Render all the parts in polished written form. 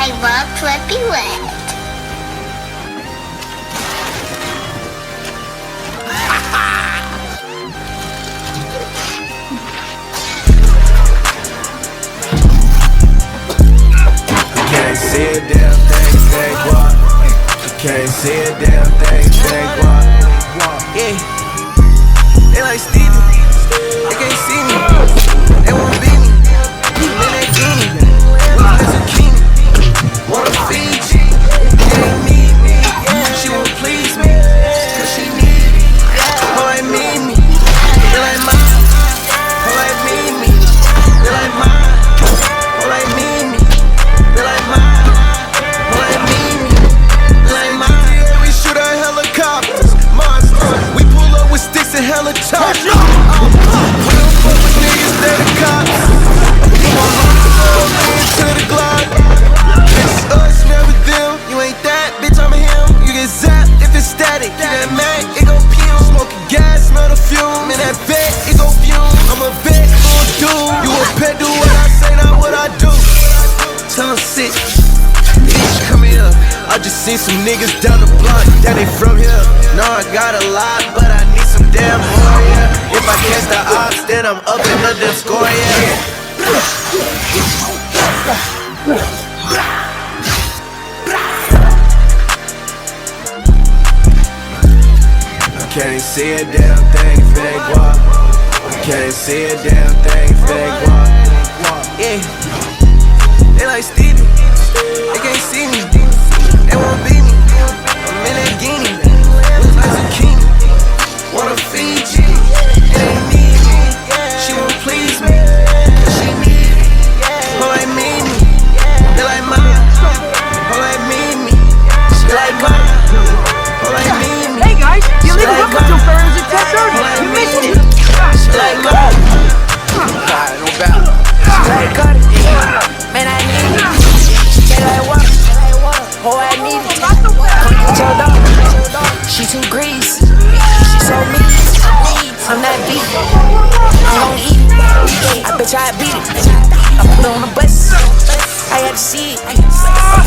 I love Flippy Wet. Can't see a damn thing, they walk. Can't see a damn thing, they walk. Yeah, they like Steven, they can't see me, they won't beat me. I'm in that guinea, look like zucchini. Wanna feed you, they ain't need me. She won't please me, cause she need me. Oh, I need me, they like mine. Oh, I need me, they like mine. Oh, I need me. They like mine, oh, they need me, they like mine. Yeah, we shoot our helicopters, monsters. We pull up with sticks and hella chops. We don't fuck with niggas, they the cops. Put my heart into the Glock. It's us, never them. You ain't that, bitch, I'm a him. You get zapped if it's static. You that Mac, it gon' fume. Smoking gas, smell the fume. In that vet, it gon' fume. I'm a vet, little dude. You a pet, do what I say, not what I do. Tell 'em sit, bitch, come here. I just seen some niggas down the block, that they from here. No, I got a lot, but I need some damn more, yeah. If I catch the ops, then I'm up in the damn score, yeah. I can't see a damn thing, fake walk. I can't see a damn thing, fake walk. Yeah. They like Steven, they can't see me, they won't beat me. I'm in that guinea, look like zucchini. Wanna feed you, they ain't need me. She won't please me, cause she need me. Oh, I need me, they like mine. Oh, I need me, she like mine. Oh, I need me. Hey guys, you leave up until Thursday at 10:30. You missed it. She like mine. No battle. Like got it, man, I need it. She like what? Oh, I need it. Come get your dog. She too greasy. She so mean. I'm not beat. I'm gon' eat it. I bet you I beat it. I put her on the bus. I had to see it. I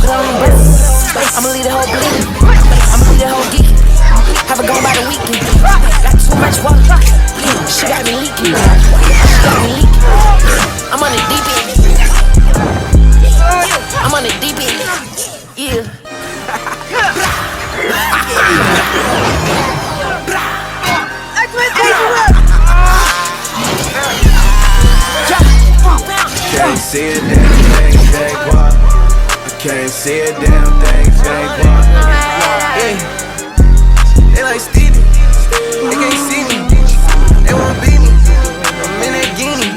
put her on the bus. I'ma leave the whole bleeding. I'ma leave the whole geeking. Haven't gone by the weekend. Got too much water. She got me leaking. She got me leaking. I'm on the deep end. I'm on the deep end. Yeah. Can't see a damn thing, fake walk. I can't see a damn thing, fake walk. Yeah. They like Steven, they can't see me, they won't beat me. I'm in that guinea,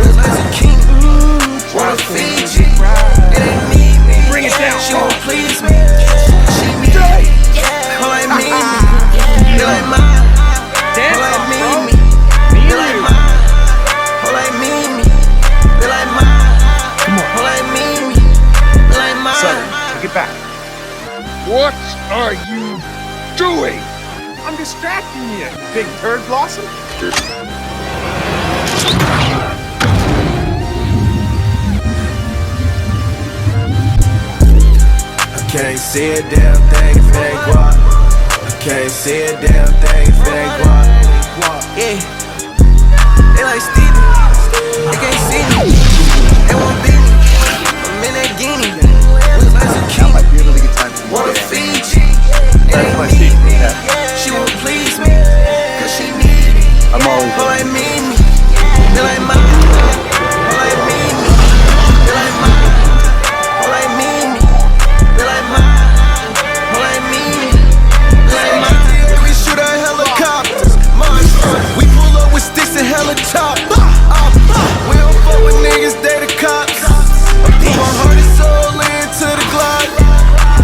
look like zucchini. Wanna feed you, it ain't need me. Bring it down. She won't please me, she need me. Oh, I need me, they like mine. Oh, I need me, they like mine. Oh, I need me, they like mine. Oh, I need me, they like mine. Son, take it back. What are you doing? I'm distracting you, big turd blossom. I can't see a damn thing, fake walk. I can't see a damn thing, fake walk. Yeah. They like Steven, they can't see me, they won't beat me. I'm in that guinea, look like zucchini. Might be a really good time to Wanna feed you, it ain't my need me. secret, She won't please me, cause she need me. I'm always Oh, I need me, they like mine. Oh, I need me, they like mine. Oh, I need me, they like mine. Oh, I need me, they like mine. Yeah, we shoot our helicopters, monsters. We pull up with sticks and hella chops. We don't fuck with niggas, they the cops. I put my heart and soul into the Glock.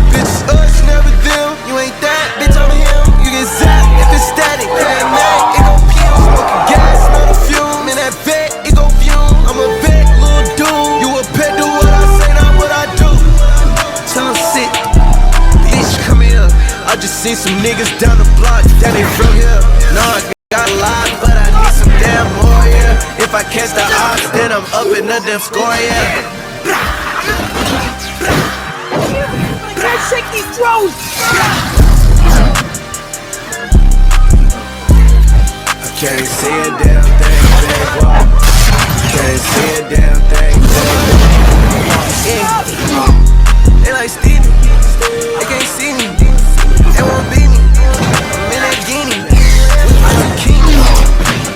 Bitch, it's us, never them. You ain't that, bitch, I'm a him. You get zapped if it's static. That Mac, it gon' fume. Smoking gas, smell the fume. In that vet, it gon' fume. I'm a vet, little dude. You a pet, do what I say, not what I do. Tell 'em sit, bitch, come here. I just seen some niggas down the block, that ain't from here. No, I got a lot, but I need some damn more, yeah. If I catch the ops, then I'm up in the damn score, yeah. see a damn thing, they walk. Can't see a damn thing, they walk. Yeah. They like Stevie, they can't see me. They won't beat me. I'm in that guinea. I'm a king.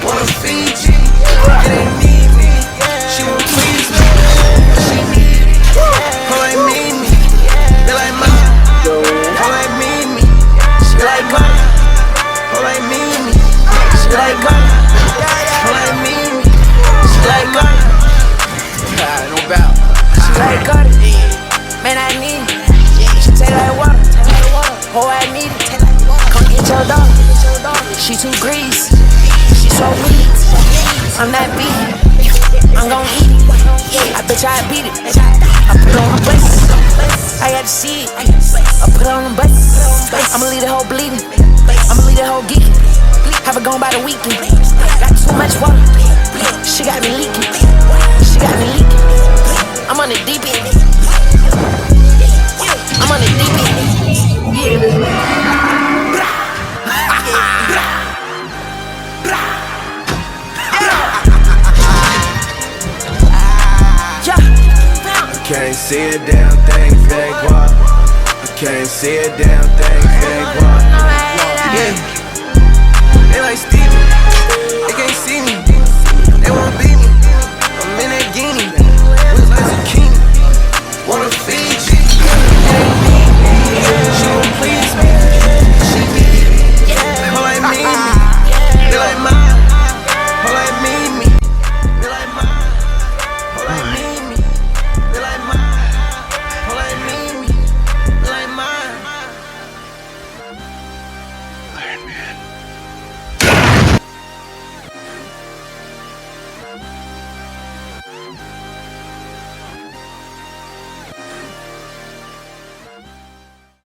Wanna feed you. It ain't need me. She won't please me. She need me. Her like me. They like mine. Her like me. She like mine. Her like me. She like mine. Her like me. She like mine. No doubt. She like Cardi. Man, I need it. She taste like water. Oh, I need it. Come get your dog. She too greasy. She so mean. I'm that beat. I'm gon' eat it. I bet you I beat it. I put it on the bus. I got to see it. I put it on the bus. I'ma leave the whole bleeding. I'ma leave the whole geeking. Have it gone by the weekend. Got too much water. She got me leaking. She got me leaking. I'm on the deep end. I'm on the deep end. I can't see a damn thing, fake walk. I can't see a damn thing, fake walk. Yeah. They like Stevie, they can't see me. They won't be